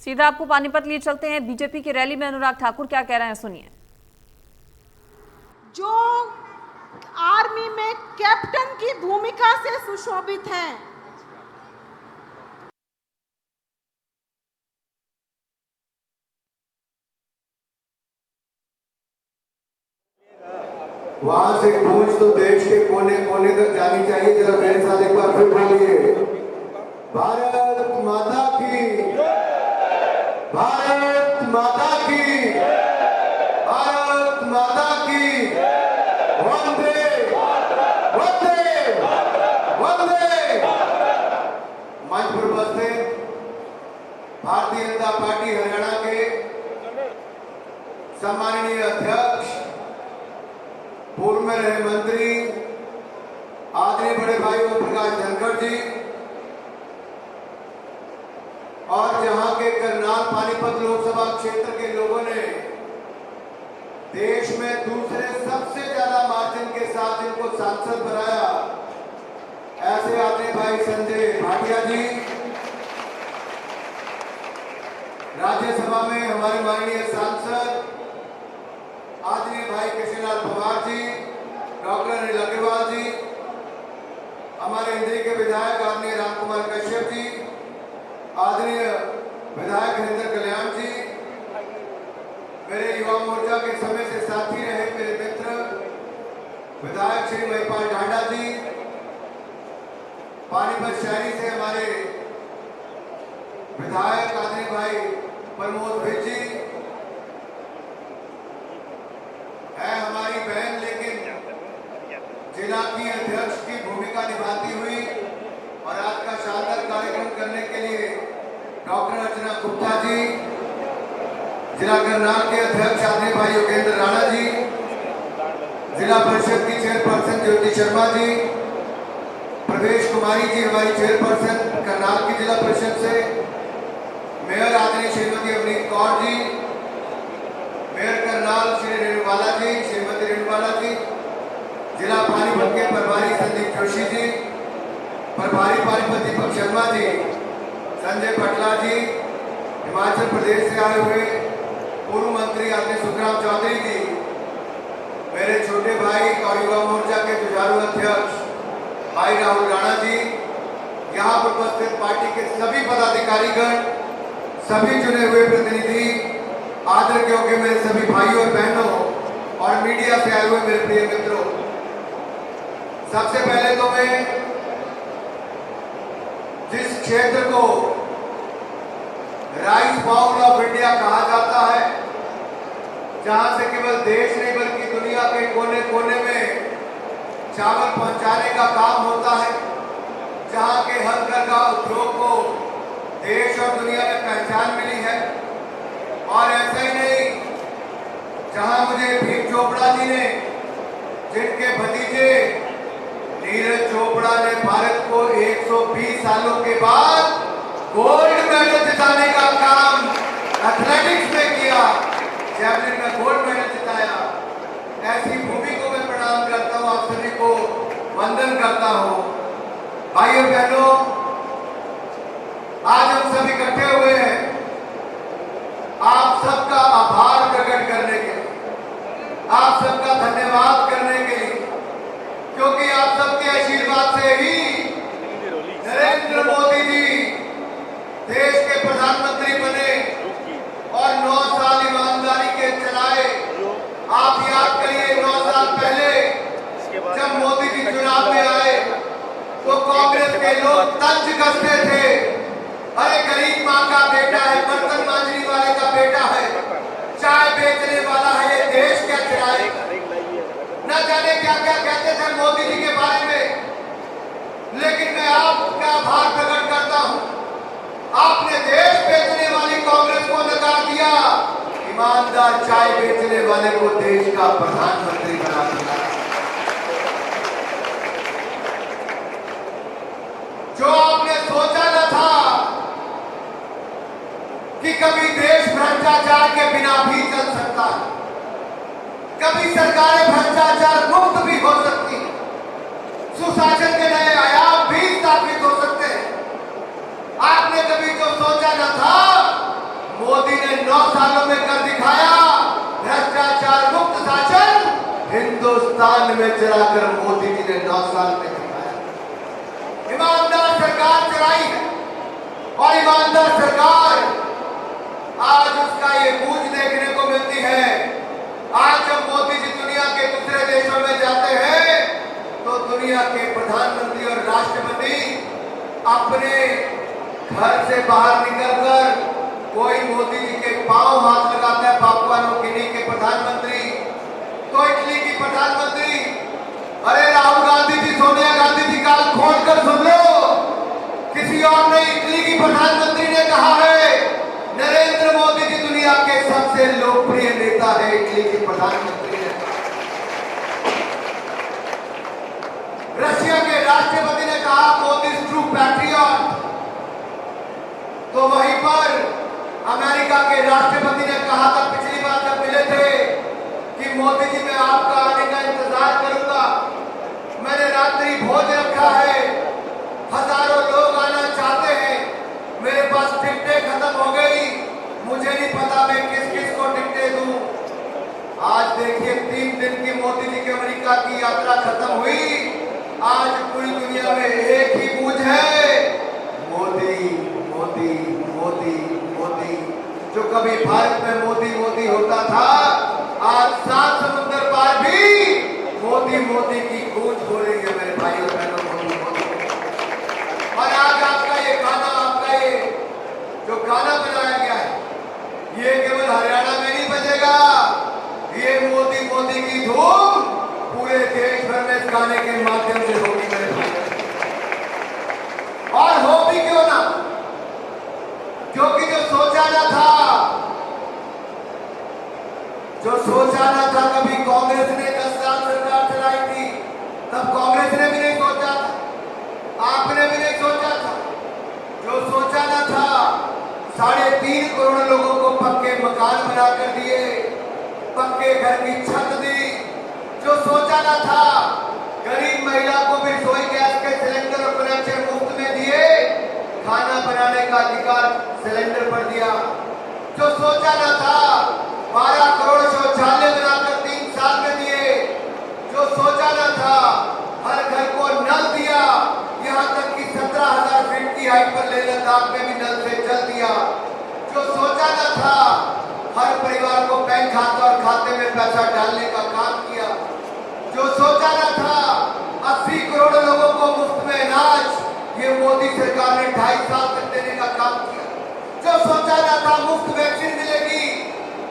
सीधा आपको पानीपत लिए चलते हैं। बीजेपी की रैली में अनुराग ठाकुर क्या कह रहे हैं, सुनिए। जो आर्मी में कैप्टन की भूमिका से सुशोभित हैं, वहां से गूंज तो देश के कोने कोने तक जानी चाहिए। जरा मेरे साथ एक बार फिर बोलिए, भारत माता की, भारत माता की, भारत माता की, वंदे वंदे वंदे। मंच पर उपस्थित भारतीय जनता पार्टी हरियाणा के सम्माननीय अध्यक्ष, पूर्व में रहे मंत्री आदरणीय बड़े भाई ओम प्रकाश धनखड़ जी, और जहां के करनाल पानीपत लोकसभा क्षेत्र के लोगों ने देश में दूसरे सबसे ज्यादा मार्जिन के साथ जिनको सांसद बनाया, ऐसे आदरणीय भाई संजय भाटिया जी, राज्यसभा में हमारे माननीय सांसद आदरणीय भाई कृष्णलाल पवार जी, डॉक्टर अनिल अग्रवाल जी, हमारे इंद्री के विधायक आदरणीय रामकुमार कश्यप जी, आदरणीय विधायक हरिंदर कल्याण जी, मेरे युवा मोर्चा के समय से साथी रहे मेरे मित्र विधायक श्री महिपाल ढांडा जी, पानीपत शहरी से हमारे विधायक आदरणीय भाई प्रमोद भिट जी, है हमारी बहन लेकिन जिला की अध्यक्ष की भूमिका निभाती हुई और आज का शानदार कार्यक्रम करने के लिए डॉक्टर अर्चना गुप्ता जी, जिला करनाल के अध्यक्ष आदरणीय भाई योगेंद्र राणा जी, जिला परिषद की चेयरपर्सन ज्योति शर्मा जी, प्रवेश कुमारी जी हमारी चेयरपर्सन करनाल की जिला परिषद से, मेयर आदरणीय श्रीमती अवनीत कौर जी, मेयर करनाल श्री रेणुवाला जी, श्रीमती रेणुवाला जी, जिला पानीपत के प्रभारी संदीप जोशी जी, प्रभारी पानीपत दीपक शर्मा जी, संजय पटला जी, हिमाचल प्रदेश से आए हुए पूर्व मंत्री आदरणीय सुखराम चौधरी जी, मेरे छोटे भाई और युवा मोर्चा के जुझारू अध्यक्ष भाई राहुल राणा जी, यहाँ पर उपस्थित पार्टी के सभी पदाधिकारीगण, सभी चुने हुए प्रतिनिधि, आदर के योग्य मेरे सभी भाइयों और बहनों और मीडिया से आए हुए मेरे प्रिय मित्रों, सबसे पहले तो मैं जिस क्षेत्र को राइस बाउल ऑफ इंडिया कहा जाता है, जहां से केवल देश नहीं बल्कि दुनिया के कोने कोने में चावल पहुंचाने का काम होता है, जहां के हथकरघा उद्योग को देश और दुनिया में पहचान मिली है, और ऐसा ही नहीं, जहां मुझे भीम चोपड़ा जी ने, जिनके भतीजे नीरज चोपड़ा ने भारत को 120 सालों के बाद गोल्ड मेडल जिताने का काम एथलेटिक्स में किया, जैवलिन में गोल्ड मेडल जिताया, ऐसी भूमि को मैं प्रणाम करता हूं, आप सभी को वंदन करता हूं। भाइयों बहनों, आज हम सब इकट्ठे हुए हैं आप सबका आभार प्रकट करने के लिए, आप सबका धन्यवाद करने के लिए, क्योंकि आप सबके आशीर्वाद से ही नरेंद्र मोदी जी देश के प्रधानमंत्री बने और 9 साल ईमानदारी के चलाए। आप याद करिए 9 साल पहले जब मोदी जी चुनाव में आए तो कांग्रेस के लोग तंज कसते थे, अरे गरीब माँ का बेटा है, बर्तन मांजने वाले का बेटा है, चाय बेचने वाला है, ये देश क्या चलाएगा, न जाने क्या क्या कहते थे मोदी जी के बारे में। लेकिन मैं आपका आभार प्रकट करता हूं, आपने देश बेचने वाली कांग्रेस को नकार दिया, ईमानदार चाय बेचने वाले को देश का प्रधानमंत्री बना दिया। जो आपने सोचा न था कि कभी देश भ्रष्टाचार के बिना भी चल सकता है, कभी सरकारें भ्रष्टाचार मुक्त भी हो सकती हैं, सुशासन के नए आयाम भी स्थापित हो सकते हैं। आपने कभी जो सोचा न था 9 सालों में कर दिखाया। भ्रष्टाचार मुक्त शासन हिंदुस्तान में चलाकर मोदी जी ने 9 साल में दिखाया। ईमानदार सरकार चलाई है और ईमानदार सरकार आज उसका ये गूंज देखने को मिलती है। आज जब मोदी जी दुनिया के दूसरे देशों में जाते हैं तो दुनिया के प्रधानमंत्री और राष्ट्रपति अपने घर से बाहर निकलकर कोई मोदी जी के पांव हाथ लगाता है, पापुआ न्यू गिनी के प्रधानमंत्री, तो इटली की प्रधानमंत्री। अरे राहुल गांधी जी, सोनिया गांधी जी का खोलकर सुन लो, किसी और ने, इटली की प्रधानमंत्री ने कहा है नरेंद्र मोदी जी दुनिया के सबसे लोकप्रिय नेता है। इटली के प्रधानमंत्री ने, रशिया के राष्ट्रपति ने कहा मोदी इज ट्रू पैट्रियट। तो वहीं पर अमेरिका के राष्ट्रपति ने कहा था पिछली बार जब मिले थे कि मोदी जी मैं आपका आने का इंतजार करूंगा, मैंने रात्रि भोज रखा है, हजारों लोग आना चाहते हैं, मेरे पास टिकटें खत्म हो गई, मुझे नहीं पता मैं किस किस को टिकटें दूं। आज देखिए 3 दिन की मोदी जी की अमेरिका की यात्रा खत्म हुई। आज पूरी दुनिया में एक ही गूंज है, मोदी मोदी मोदी मोदी। जो कभी भारत में मोदी मोदी होता था, आज 7 समुद्र पार भी मोदी मोदी की गूंज हो रही है मेरे भाइयों बहनों, मोदी मोदी। और आज आपका ये गाना, आपका ये जो गाना बनाया गया है, ये केवल हरियाणा में नहीं बजेगा, ये मोदी मोदी की धूम पूरे देश भर में इस गाने के माध्यम से होगी मेरे भाई। और हो भी क्यों ना, क्योंकि जो सोचा ना था कभी कांग्रेस ने 10 साल सरकार चलाई थी, तब कांग्रेस ने भी नहीं सोचा था, आपने भी नहीं सोचा था। जो सोचा ना था 3.5 करोड़ लोगों को पक्के मकान बनाकर दिए, पक्के घर की छत दी। जो सोचा ना था गरीब महिला को भी रसोई गैस के सिलेंडर और कनेक्शन मुफ्त में दिए, खाना बनाने का अधिकार सिलेंडर पर दिया। जो सोचा ना था 12 करोड़ शौचालय बनाकर 3 साल में दिए। जो सोचा ना था हर घर को नल दिया, यहाँ तक कि 17,000 फीट की हाइट पर लेह लद्दाख में भी नल से जल दिया। जो सोचा ना था हर परिवार को बैंक खाता और खाते में पैसा डालने का काम किया। जो सोचा ना था 80 करोड़ लोगों को मुफ्त में अनाज, ये मोदी सरकार ने 2.5 साल तक देने का काम किया। जो सोचा ना था मुफ्त वैक्सीन मिलेगी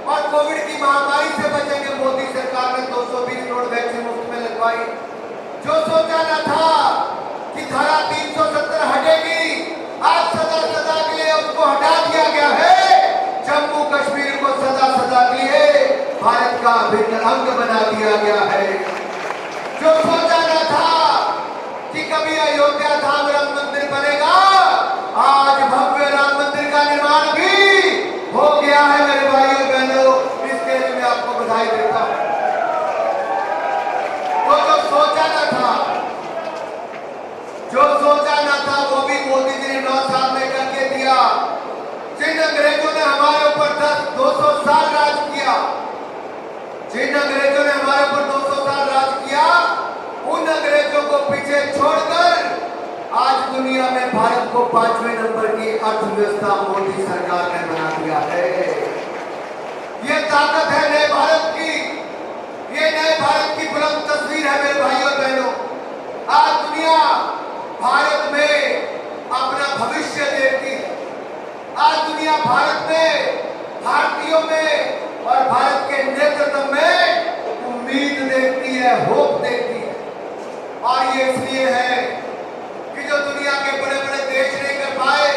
और कोविड की महामारी से बचेंगे, मोदी सरकार ने 220 करोड़ वैक्सीन मुफ्त में लगवाई। जो सोचा ना था कि धारा 370 हटेगी, आज सदा के लिए उसको हटा दिया गया है। जम्मू कश्मीर को सदा के लिए भारत का अभिन्न अंग बना दिया गया है। जो सोचा ना था कि कभी अयोध्या धाम राम मंदिर बनेगा, आज भव्य राम मंदिर का निर्माण भी हो गया है मेरे भाइयों बहनों, इसके लिए मैं आपको बधाई देता हूं। तो जो सोचा ना था वो भी मोदी जी ने 9 साल में करके दिया। जिन अंग्रेजों ने हमारे ऊपर 200 साल राज किया, जिन अंग्रेजों ने हमारे ऊपर 200 साल राज किया, उन अंग्रेजों को पीछे छोड़कर आज दुनिया में भारत को 5वें नंबर की अर्थव्यवस्था मोदी सरकार ने बना दिया है। ये ताकत है नए भारत की, ये नए भारत की बुलंद तस्वीर है मेरे भाइयों बहनों। आज दुनिया भारत में अपना भविष्य देखती है। आज दुनिया भारत में, भारतीयों में और भारत के नेतृत्व में उम्मीद देखती है, होप देखती है। और ये इसलिए है कि जो दुनिया के बड़े बड़े देश नहीं कर पाए,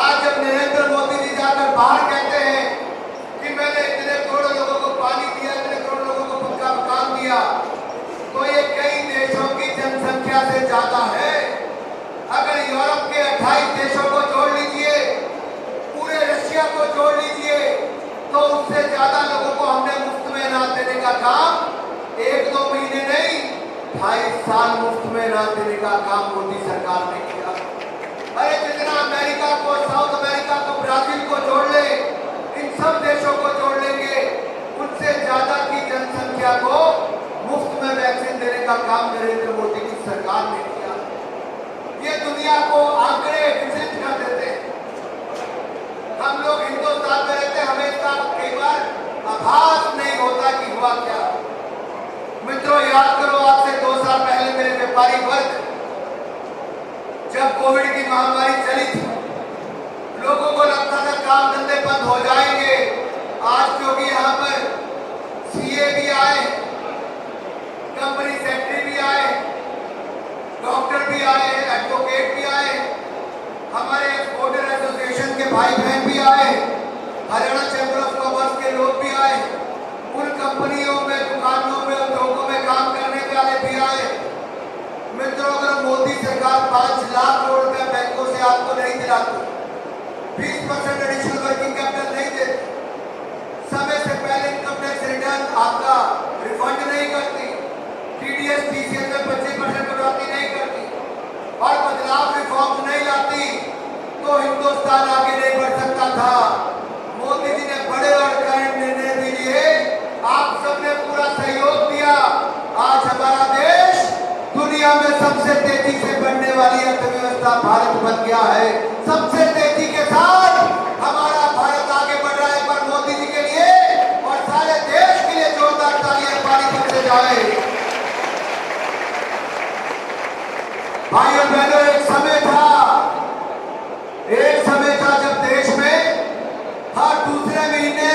आज जब नरेंद्र मोदी जी जाकर बाहर कहते हैं कि मैंने इतने करोड़ लोगों को पानी दिया, इतने करोड़ लोगों को पक्का मकान दिया, तो ये कई देशों की जनसंख्या से ज्यादा है। अगर यूरोप के 28 देशों को जोड़ लीजिए, पूरे रशिया को जोड़ लीजिए, तो उससे ज्यादा लोगों को हमने मुफ्त में अनाज देने का काम 1-2 महीने नहीं, 2.5 साल मुफ्त में अनाज देने का काम मोदी सरकार ने किया। अरे जितना अमेरिका को, साउथ अमेरिका को, ब्राजील को जोड़ ले, इन सब का काम नरेंद्र मोदी की सरकार ने किया। ये दुनिया को आंकड़े विचलित कर देते हैं। हम लोग हिंदुस्तान में रहते, हमें इसका कई बार आभास नहीं होता कि हुआ क्या। मित्रों, याद करो, आज से 2 साल पहले मेरे व्यापारी वर्ग जब कोविड की महामारी चली थी, लोगों को लगता था काम धंधे बंद हो जाएंगे। आज क्योंकि यहाँ पर सीए भी आए, कंपनी सेक्रेटरी भी आए, डॉक्टर भी आए, एडवोकेट भी आए, हमारे एक्सपोर्टर एसोसिएशन के भाई बहन भी आए, हरियाणा चैंबर ऑफ कॉमर्स के लोग भी आए, उन कंपनियों में, दुकानों में, उद्योगों में काम करने वाले भी आए। मित्रों, अगर मोदी सरकार 5 लाख करोड़ रुपए बैंकों से आपको नहीं दिलाती, 20% एडिशनल वर्किंग कैपिटल नहीं देती, समय से पहले इनकम टैक्स रिटर्न आपका रिफंड नहीं करती, टीडीएस टीसीएस में 25% कटौती नहीं करती और बदलाव रिफॉर्म नहीं लाती, तो हिंदुस्तान आगे नहीं बढ़ सकता था। मोदी जी ने बड़े और कड़े निर्णय भी लिए, आप सबने पूरा सहयोग दिया। आज हमारा देश दुनिया में सबसे तेजी से बढ़ने वाली अर्थव्यवस्था भारत बन गया है। सबसे तेजी के साथ हमारा भारत आगे बढ़ रहा है। पर मोदी जी के लिए और सारे देश के लिए जोरदार तालियां पानी बरसे जाए। भाइयों बहनों, एक समय था जब देश में हर दूसरे महीने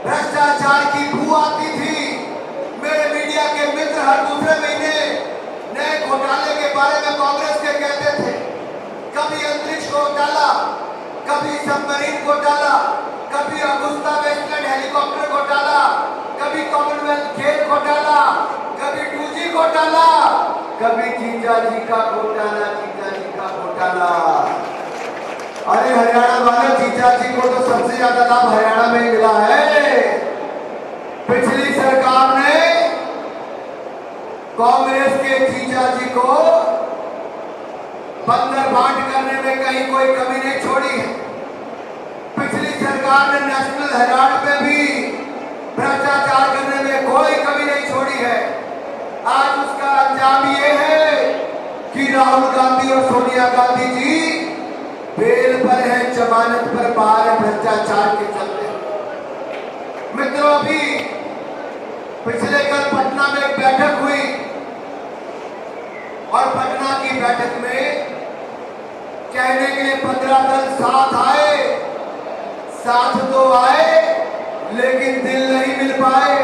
भ्रष्टाचार की बू आती थी। मेरे मीडिया के मित्र हर दूसरे महीने नए घोटाले के बारे में कांग्रेस के कहते थे। कभी अंतरिक्ष घोटाला, कभी सबमरीन घोटाला, कभी अगुस्ता वेस्टलैंड हेलीकॉप्टर घोटाला, कभी कॉमनवेल्थ खेल घोटाला, कभी 2G घोटाला, कभी जीजा जी का घोटाला, जीजा जी का घोटाला। अरे हरियाणा वाले, जीजा जी को तो सबसे ज्यादा लाभ हरियाणा में ही मिला है। पिछली सरकार ने कांग्रेस के जीजा जी को बंदर बांट करने में कहीं कोई कमी नहीं छोड़ी है। पिछली सरकार ने नेशनल हेराल्ड में भी भ्रष्टाचार करने में कोई कमी नहीं छोड़ी है। आज उसका अंजाम ये है कि राहुल गांधी और सोनिया गांधी जी बेल पर है, जमानत पर बाहर है, भ्रष्टाचार के चलते। मित्रों, अभी पिछले कल पटना में एक बैठक हुई और पटना की बैठक में कहने के लिए 15 दल साथ आए। साथ तो आए लेकिन दिल नहीं मिल पाए।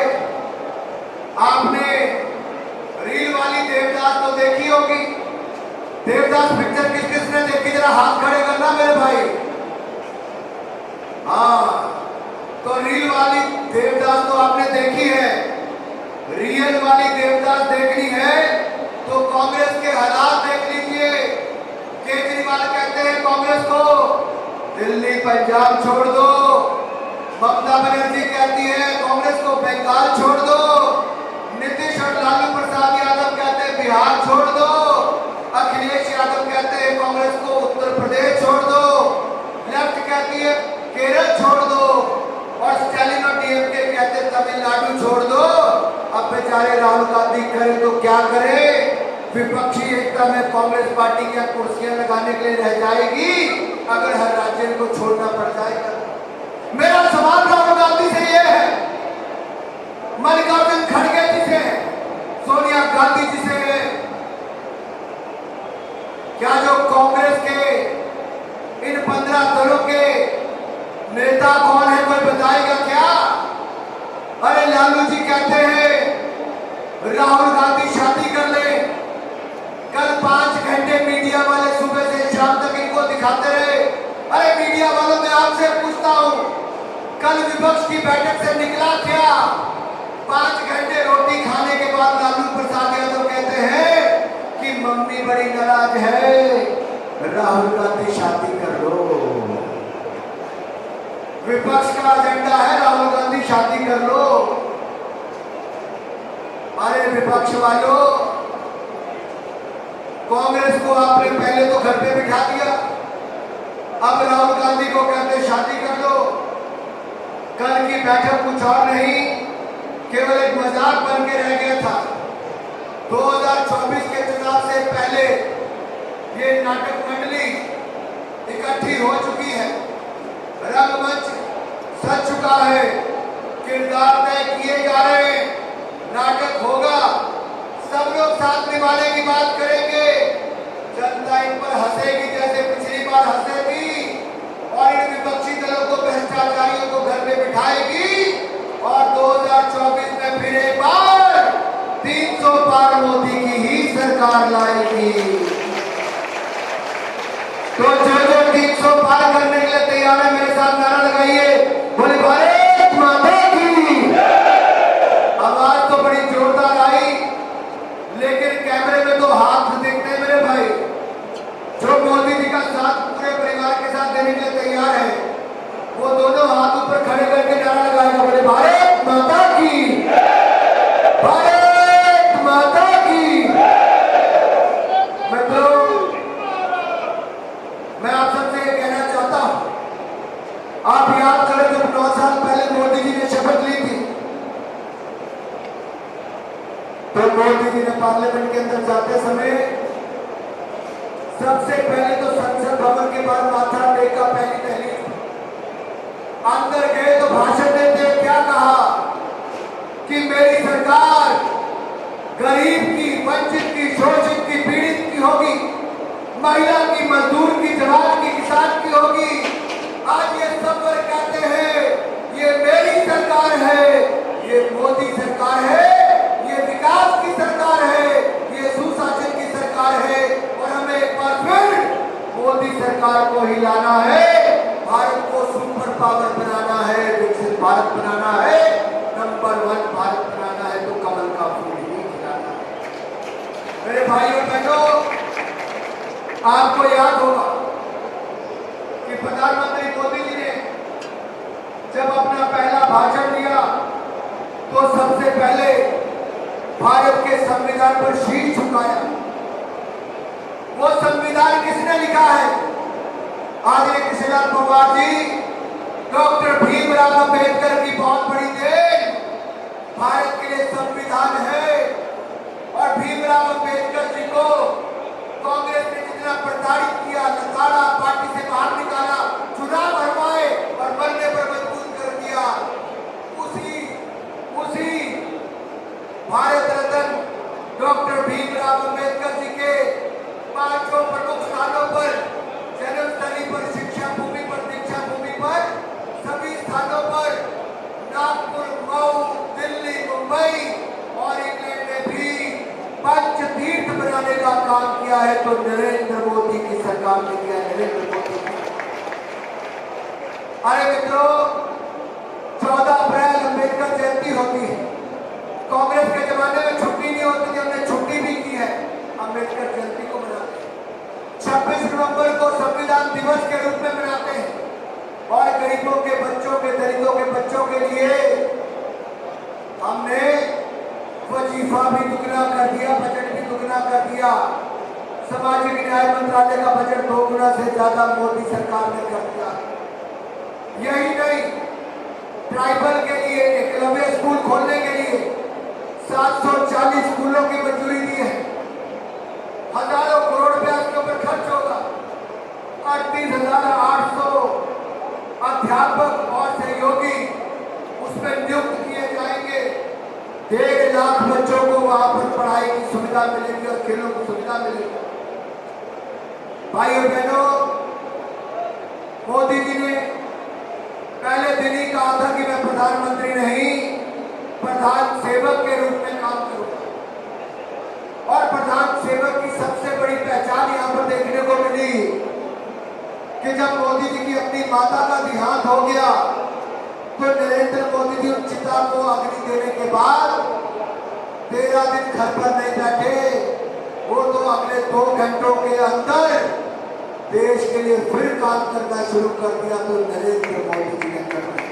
आपने रील वाली देवदास तो देखी होगी। देवदास पिक्चर किस किसने देखी, जरा हाथ खड़े करना मेरे भाई। हाँ, तो रील वाली देवदास तो आपने देखी है। रियल वाली देवदास देखनी है तो कांग्रेस के हालात देख लीजिए। केजरीवाल कहते हैं कांग्रेस को दिल्ली पंजाब छोड़ दो। ममता बनर्जी कहती है कांग्रेस को बंगाल छोड़ दो। नीतीश और लालू प्रसाद यादव कहते हैं बिहार छोड़ दो। अखिलेश यादव कहते हैं कांग्रेस को उत्तर प्रदेश छोड़ दो। लेफ्ट कहती है केरल छोड़ दो और स्टैलिन और डीएमके कहते हैं तमिलनाडु छोड़ दो। अब बेचारे राहुल गांधी करें तो क्या करें? विपक्षी एकता में कांग्रेस पार्टी क्या कुर्सियां लगाने के लिए रह जाएगी अगर हर राज्य को छोड़ना पड़ जाएगा? मेरा सवाल राहुल गांधी से यह है, मल्लिकार्जुन खड़गे जी से, सोनिया गांधी जी से, क्या जो कांग्रेस के इन 15 दलों के नेता कौन है, कोई बताएगा क्या? अरे लालू जी कहते हैं राहुल गांधी शादी कर ले। कल 5 घंटे मीडिया वाले सुबह से शाम तक इनको दिखाते रहे। अरे मीडिया वालों, मैं आपसे पूछता हूं, कल विपक्ष की बैठक से निकला क्या? 5 घंटे रोटी खाने के बाद लालू प्रसाद यादव कहते हैं कि मम्मी बड़ी नाराज है, राहुल गांधी शादी कर लो। विपक्ष का एजेंडा है राहुल गांधी शादी कर लो। अरे विपक्ष वालों, कांग्रेस को आपने पहले तो घर पे बिठा दिया, अब राहुल गांधी को कहते शादी कर लो। कल की बैठक कुछ और नहीं, केवल एक मजाक बन के रह गया था। 2024 के चुनाव से पहले ये नाटक मंडली इकट्ठी हो चुकी है, रंगमंच सज चुका है, किरदार तय किए जा रहे हैं, नाटक होगा, सब लोग साथ निभाने की बात करेंगे, जनता इन पर हंसेगी जैसे पिछली बार हंसे थी और इन विपक्षी दलों को, भ्रष्टाचारियों को घर में बिठाएगी और 2024 में फिर एक बार 300 पार मोदी की ही सरकार लाएगी। तो जो 300 पार करने के लिए तैयार है मेरे साथ नारा लगाइए, बोले भारत माता की। आवाज तो बड़ी जोरदार आई, लेकिन कैमरे में तो हाथ दिखते हैं मेरे भाई। जो मोदी जी का साथ पूरे परिवार के साथ देने के लिए तैयार है, वो दोनों हाथ ऊपर खड़े करके नारा लगाएगा, बोले भारत माता की, भारत माता की। मित्रों, मैं आप सबसे ये कहना चाहता हूं, आप याद करें जब 9 साल पहले मोदी जी ने शपथ ली थी, तो मोदी जी ने पार्लियामेंट के अंदर जाते समय सबसे पहले तो संसद भवन के बाद माथा टेका, पहली दहलीज अंदर गए तो भाषण देते क्या कहा कि मेरी सरकार गरीब की, वंचित की, शोषित की, पीड़ित की होगी, महिला की, मजदूर की, जवान की, किसान की होगी। आज ये सब वर्ग कहते हैं ये मेरी सरकार है, ये मोदी सरकार है, ये विकास की सरकार है, ये सुशासन की सरकार है और हमें एक बार फिर मोदी सरकार को हिलाना है, भारत को सुपर पावर बनाना है, विकसित भारत बनाना है, नंबर 1 भारत बनाना है, तो कमल का फूल ही खिलाना है। मेरे भाइयों बहनों, आपको याद होगा कि प्रधानमंत्री मोदी जी ने जब अपना पहला भाषण दिया तो सबसे पहले भारत के संविधान पर शीश झुकाया। वो संविधान किसने लिखा है? आदरणीय कृष्णलाल पंवार जी, डॉक्टर भीमराव अंबेडकर की बहुत बड़ी देन भारत के लिए संविधान है। और भीमराव अंबेडकर जी को कांग्रेस ने जितना प्रताड़ित किया, नकारा, पार्टी से बाहर निकाला, चुनाव हरवाए और मरने पर मजबूर कर दिया, उसी भारत रत्न डॉक्टर भीमराव अंबेडकर जी के 5 प्रमुख स्थानों पर, जन्मस्थली पर, शिक्षा भूमि पर, दीक्षा भूमि पर, सभी स्थानों पर नागपुर, मऊ, दिल्ली, मुंबई और इंग्लैंड में भी पंच तीर्थ बनाने का काम किया है। तो नरेंद्र मोदी की सरकार ने किया, नरेंद्र मोदी। अरे मित्रों, 14 अप्रैल अम्बेडकर जयंती होती है। कांग्रेस के जमाने में छुट्टी नहीं होती थी, हमने छुट्टी भी की है, अम्बेडकर जयंती को मनाते हैं। 26 नवंबर को संविधान दिवस के रूप में मनाते हैं और गरीबों के बच्चों के, दलितों के बच्चों के लिए हमने वजीफा भी दुगना कर दिया, बजट भी दुगना कर दिया। सामाजिक न्याय मंत्रालय का बजट 2 गुना से ज्यादा मोदी सरकार ने कर दिया। यही नहीं, ट्राइबल के लिए एकलव्य स्कूल खोलने के लिए 740 स्कूलों की मंजूरी दी है। हजारों करोड़ रुपया इसके ऊपर खर्च होगा। 38,800 अध्यापक और सहयोगी उसमें नियुक्त किए जाएंगे। 1.5 लाख बच्चों को वहां पर पढ़ाई की सुविधा मिलेगी और खेलों की सुविधा मिलेगी। भाइयों बहनों, मोदी जी ने पहले दिन ही कहा था कि मैं प्रधानमंत्री नहीं, प्रधान सेवक के रूप में काम करूंगा। और प्रधान सेवक की सबसे बड़ी पहचान यहां पर देखने को मिली कि जब मोदी जी की अपनी माता का देहांत हो गया तो नरेंद्र मोदी जी उस चिता को अग्नि देने के बाद 13 दिन घर पर नहीं बैठे, वो तो अगले 2 घंटों के अंदर देश के लिए फिर काम करना शुरू कर दिया। तो नरेंद्र मोदी जी ने कर दिया।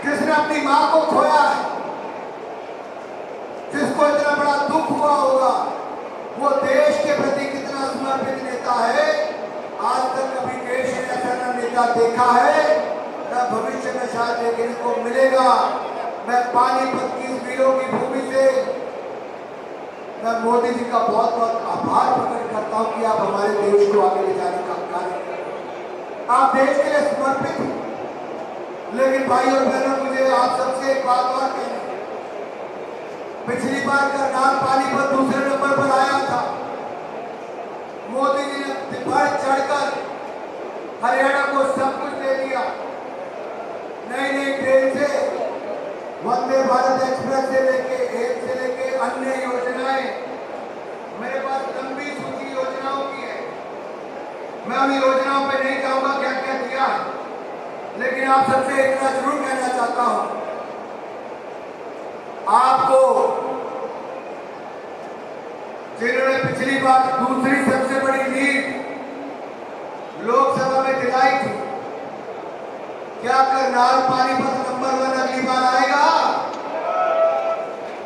जिसने अपनी मां को खोया है, जिसको इतना बड़ा दुख हुआ होगा, वो देश के प्रति कितना समर्पित नेता है। आज तक कभी देश ने ऐसा न नेता देखा है, न भविष्य में शायद देखने को मिलेगा। मैं पानीपत की वीरों की भूमि से मैं मोदी जी का बहुत बहुत आभार प्रकट करता हूं कि आप हमारे देश को आगे ले जाने का कार्य कर रहे हैं। आप देश के लिए समर्पित हैं। लेकिन भाई और बहनों, मुझे आप सबसे एक बात और कहनी है। पिछली बार करनाल पानीपत दूसरे नंबर पर आया था। मोदी जी ने बढ़ चढ़कर हरियाणा को सब कुछ दे दिया। नई नई ट्रेन से, वंदे भारत एक्सप्रेस से लेके अन्य योजनाएं, मेरे पास लंबी सूची योजनाओं की है। मैं उन योजनाओं पे नहीं जाऊंगा क्या क्या दिया है, लेकिन आप सबसे इतना जरूर कहना चाहता हूं, आपको जिन्होंने पिछली बार दूसरी सबसे बड़ी लीड लोकसभा में दिलाई थी, क्या करनाल पानीपत नंबर 1 अगली बार आएगा?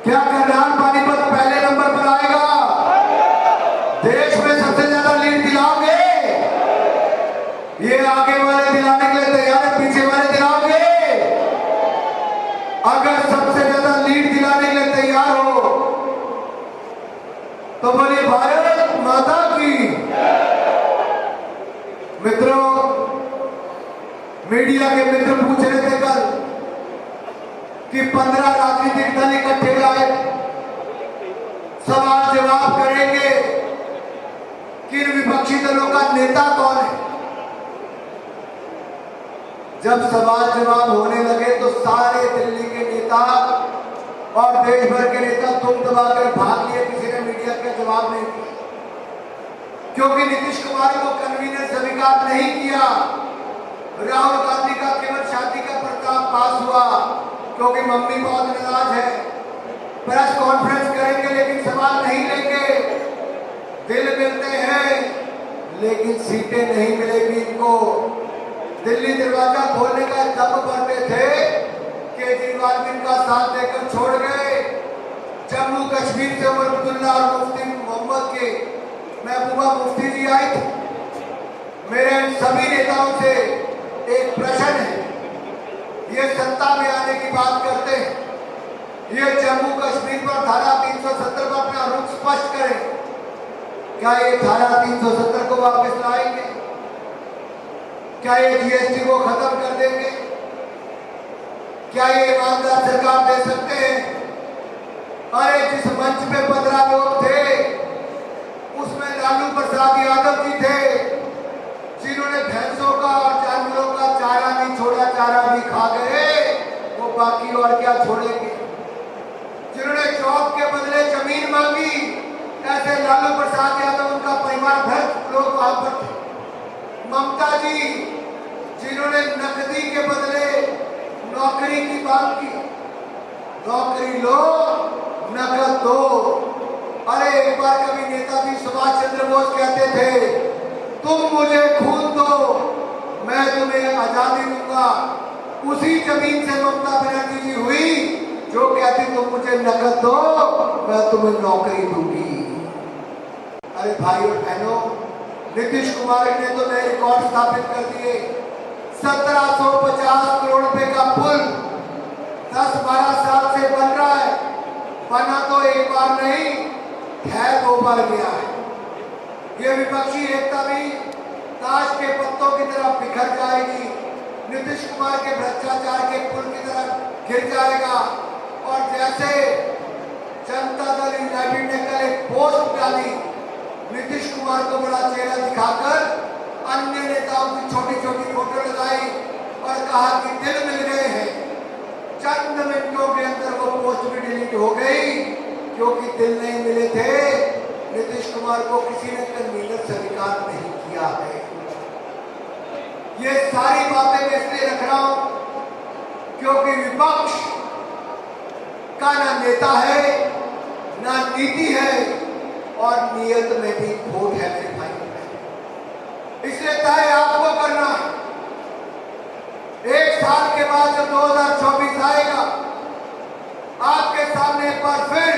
क्या करनाल पानीपत पहले नंबर पर आएगा? देश में सबसे ज्यादा लीड दिलाओगे? ये आगे वाले दिलाने के लिए तैयार है, पीछे वाले दिलाओगे? अगर सबसे ज्यादा लीड दिलाने के लिए तैयार हो तो बोलिए भारत माता की। मित्रों, मीडिया के मित्र पूछ रहे थे कल कि 15 राजनीतिक दल इकट्ठे आए, सवाल जवाब करेंगे कि इन विपक्षी दलों का नेता कौन है। जब सवाल जवाब होने लगे तो सारे दिल्ली के नेता और देश भर के नेता तुम दबाकर भाग लिए, किसी ने मीडिया का जवाब नहीं दिया, क्योंकि नीतीश कुमार को कन्वीनर स्वीकार नहीं किया। राहुल गांधी का केवल शादी का प्रस्ताव पास हुआ क्योंकि मम्मी बहुत नाराज है। प्रेस कॉन्फ्रेंस करेंगे लेकिन सवाल नहीं लेंगे। दिल मिलते हैं लेकिन सीटें नहीं मिलेगी इनको। दिल्ली दरवाजा खोलने का दम भरते थे, केजरीवाल भी इनका साथ देकर छोड़ गए। जम्मू कश्मीर से उमर अब्दुल्ला और मुफ्ती मोहम्मद के महबूबा मुफ्ती जी आई थी। मेरे सभी नेताओं से एक प्रश्न है, ये सत्ता में आने की बात करते हैं, ये जम्मू कश्मीर पर धारा 370 पर अपना रुख स्पष्ट करें। क्या ये धारा 370 को वापस लाएंगे? क्या ये जीएसटी को खत्म कर देंगे? क्या ये ईमानदार सरकार दे सकते हैं? अरे जिस मंच पे 15 लोग थे उसमें लालू प्रसाद यादव जी थे, जिन्होंने भैंसों का और जानवरों का चारा नहीं छोड़ा, चारा भी खा गए, वो बाकी और क्या छोड़ेंगे। जिन्होंने जॉब के बदले जमीन मांगी, ऐसे लालू प्रसाद यादव, उनका परिवार भर लोग वहां पर थे। ममता जी, जिन्होंने नकदी के बदले नौकरी की मांग की, नौकरी लो नकद दो। अरे एक बार कभी नेताजी सुभाष चंद्र बोस कहते थे, तुम मुझे खून दो मैं तुम्हें आजादी दूंगा। उसी जमीन से ममता बनर्जी जी हुई जो कहती तुम मुझे नकद दो मैं तुम्हें नौकरी दूंगी। अरे भाई और बहनों, नीतीश कुमार ने तो नए रिकॉर्ड स्थापित कर दिए। 1750 करोड़ रुपए का पुल 10-12 साल से बन रहा है। बना तो एक बार नहीं, है 2 बार गया है। ये विपक्षी एकता भी ताश के पत्तों की तरह बिखर जाएगी, नीतीश कुमार के भ्रष्टाचार के पुल की तरह गिर जाएगा। और जैसे जनता दल यूनाइटेड ने कल एक पोस्ट डाली, नीतीश कुमार को बड़ा चेहरा दिखाकर अन्य नेताओं की छोटी छोटी फोटो लगाई और कहा कि दिल मिल गए हैं। चंद मिनटों के अंदर वो पोस्ट भी डिलीट हो गई, क्योंकि दिल नहीं मिले थे। नीतीश कुमार को किसी ने कन्वीनर स्वीकार नहीं किया है। ये सारी बातें मैं इसलिए रख रहा हूं क्योंकि विपक्ष का ना नेता है ना नीति है और नियत में भी खोट है मेरे भाई। इसलिए तय आपको करना है। 1 साल के बाद जब 2024 आएगा, आपके सामने एक बार फिर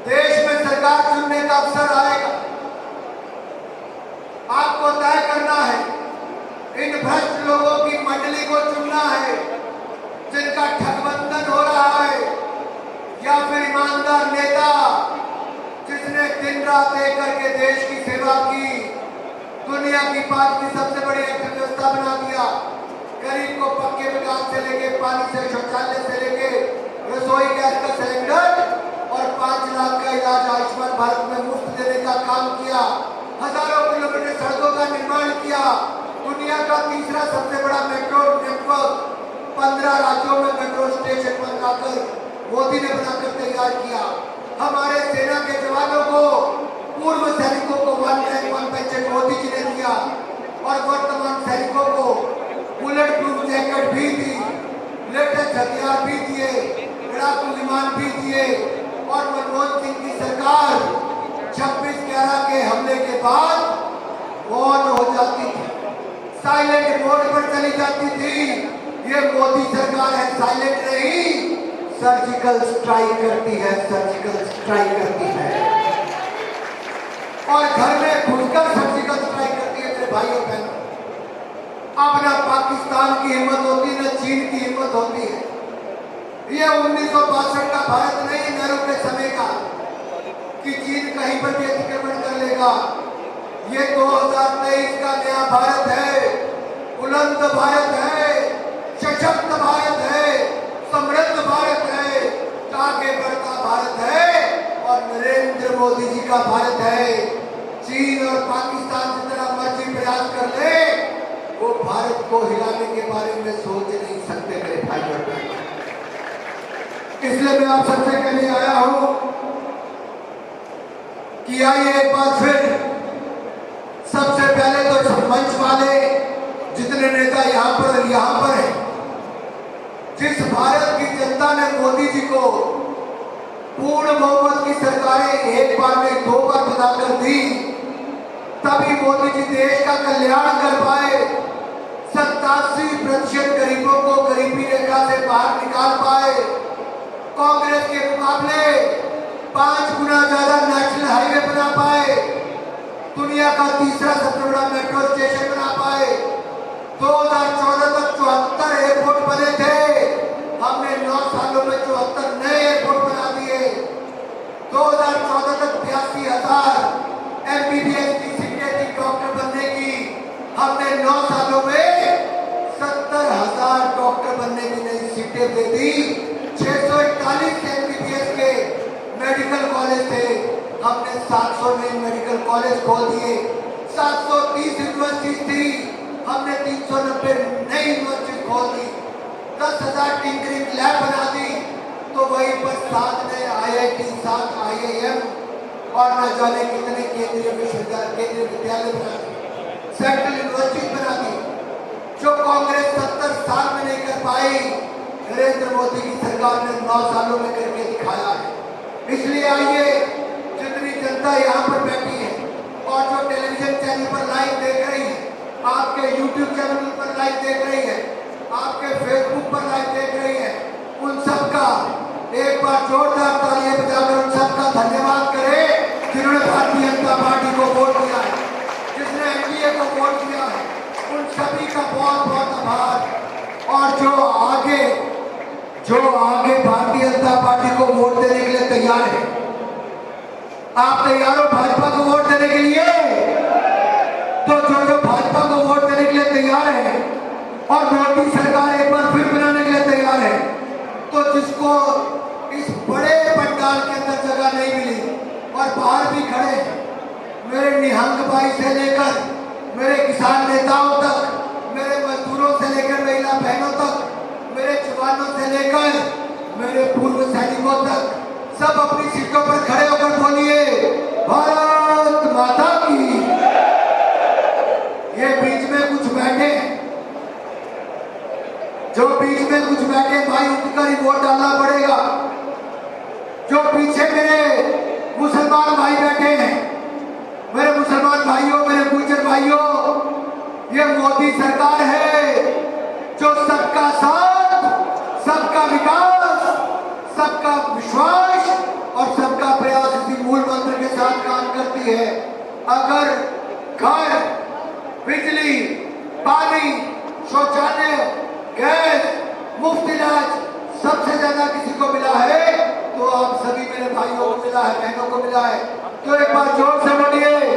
देश में सरकार चुनने का अवसर आएगा। आपको तय करना है, इन भ्रष्ट लोगों की मंडली को चुनना है जिनका ठगबंधन हो रहा है, या फिर ईमानदार नेता जिसने दिन रात एक करके देश की सेवा की, दुनिया की 5वीं सबसे बड़ी अर्थव्यवस्था बना दिया, गरीब को पक्के मकान से लेके पानी से शौचालय से लेके रसोई गैस का सिलेंडर और 5 लाख का इलाज आयुष्मान भारत में मुफ्त देने का काम किया, हजारों किलोमीटर सड़कों का निर्माण किया, दुनिया का तीसरा सबसे बड़ा मेट्रो नेटवर्क 15 राज्यों में मेट्रो स्टेशन बनाकर मोदी ने बनाकर तैयार किया। हमारे सेना के जवानों को, पूर्व सैनिकों को 1 रैंक 1 पेंशन मोदी जी ने दिया और वर्तमान सैनिकों को बुलेट प्रूफ जैकेट भी दी, लेटेस्ट हथियार भी दिए, लड़ाकू विमान भी दिए। और मनमोहन सिंह की सरकार 26/11 के हमले के बाद मौन हो जाती थी, साइलेंट मोड पर चली जाती थी। ये मोदी सरकार है, साइलेंट नहीं, सर्जिकल स्ट्राइक करती है, सर्जिकल स्ट्राइक करती है और घर में घुसकर सर्जिकल स्ट्राइक करती है। मेरे भाइयों बहनों, अब ना पाकिस्तान की हिम्मत होती, न चीन की हिम्मत होती है। ये 1962 का भारत नहीं, नेहरू के समय का, कि चीन कहीं पर भी अतिक्रमण कर लेगा। ये 2023 का नया भारत है, बुलंद भारत है, सशक्त भारत है, समृद्ध भारत है, आगे बढ़ता भारत है और नरेंद्र मोदी जी का भारत है। चीन और पाकिस्तान जितना मर्जी प्रयास कर ले, वो भारत को हिलाने के बारे में सोच नहीं सकते मेरे भाई और बहनों। इसलिए मैं आप सबसे कहने आया हूं कि आइए एक बार फिर, सबसे पहले तो मंच वाले जितने नेता यहाँ पर हैं, जिस भारत की जनता ने मोदी जी को पूर्ण बहुमत की सरकारें एक बार नहीं 2 बार बनाकर दी, तभी मोदी जी देश का कल्याण कर पाए, 87% गरीबों को गरीबी रेखा से बाहर निकाल पाए। कांग्रेस के मुकाबले 5 गुना ज्यादा नेशनल हाईवे बना पाए, दुनिया का तीसरा सबसे बड़ा मेट्रो स्टेशन बना पाए। 2014 तक 74 एयरपोर्ट बने थे, हमने 9 सालों में 74 नए एयरपोर्ट बना दिए। 2014 तक 82,000 MBBS की सीटें थी डॉक्टर बनने की, हमने 9 सालों में 70,000 डॉक्टर बनने की नई सीटें दे दी। 641 MBBS के मेडिकल कॉलेज थे, हमने 700 नए मेडिकल कॉलेज खोल दिए। 730 यूनिवर्सिटीज थी, हमने 390 नई यूनिवर्सिटी खोल दी। 10,000 टिंकरिंग लैब बना दी, तो वहीं पर 7 नए IIT, 7 IIM और न जाने कितने केंद्रीय विद्यालय बना दी, सेंट्रल यूनिवर्सिटी बना दी, जो कांग्रेस 70 साल में नहीं कर पाई, नरेंद्र मोदी की सरकार ने 9 सालों में करके दिखाया है। इसलिए आइए, जितनी जनता यहाँ पर बैठी है और जो टेलीविजन चैनल पर लाइव देख रही है, आपके YouTube चैनल पर लाइव देख रही है, आपके Facebook पर लाइव देख रही है, उन सबका एक बार जोरदार तालियां बजाकर उन सबका धन्यवाद करें जिन्होंने भारतीय जनता पार्टी को वोट दिया है, जिसने NDA को वोट दिया है। उन सभी का बहुत बहुत आभार। और जो आगे भारतीय जनता पार्टी को वोट देने के लिए तैयार है, आप तैयार हो भाजपा को वोट देने के लिए? तो जो भाजपा को वोट देने के लिए तैयार है और मोदी सरकार एक बार फिर बनाने के लिए तैयार है, तो जिसको इस बड़े पंडाल के अंदर जगह नहीं मिली और बाहर भी खड़े हैं, मेरे निहंग भाई से लेकर मेरे किसान नेताओं तक, मेरे मजदूरों से लेकर महिला बहनों तक, मेरे जवानों से लेकर मेरे पूर्व सैनिकों तक, सब अपनी सीटों पर खड़े होकर बोलिए भारत माता की। ये बीच में कुछ बैठे, जो बीच में कुछ बैठे भाई, उठकर ही वोट डालना पड़ेगा। जो पीछे मेरे मुसलमान भाई बैठे हैं, मेरे मुसलमान भाइयों, मेरे गुर्जर भाइयों, ये मोदी सरकार है जो सबका साथ, सबका विकास, सबका विश्वास और सबका प्रयास इसी मूल मंत्र के साथ काम करती है। अगर घर, बिजली, पानी, शौचालय, गैस, मुफ्त इलाज सबसे ज्यादा किसी को मिला है तो आप सभी मेरे भाइयों को मिला है, बहनों को मिला है। तो एक बार जोर से बोलिए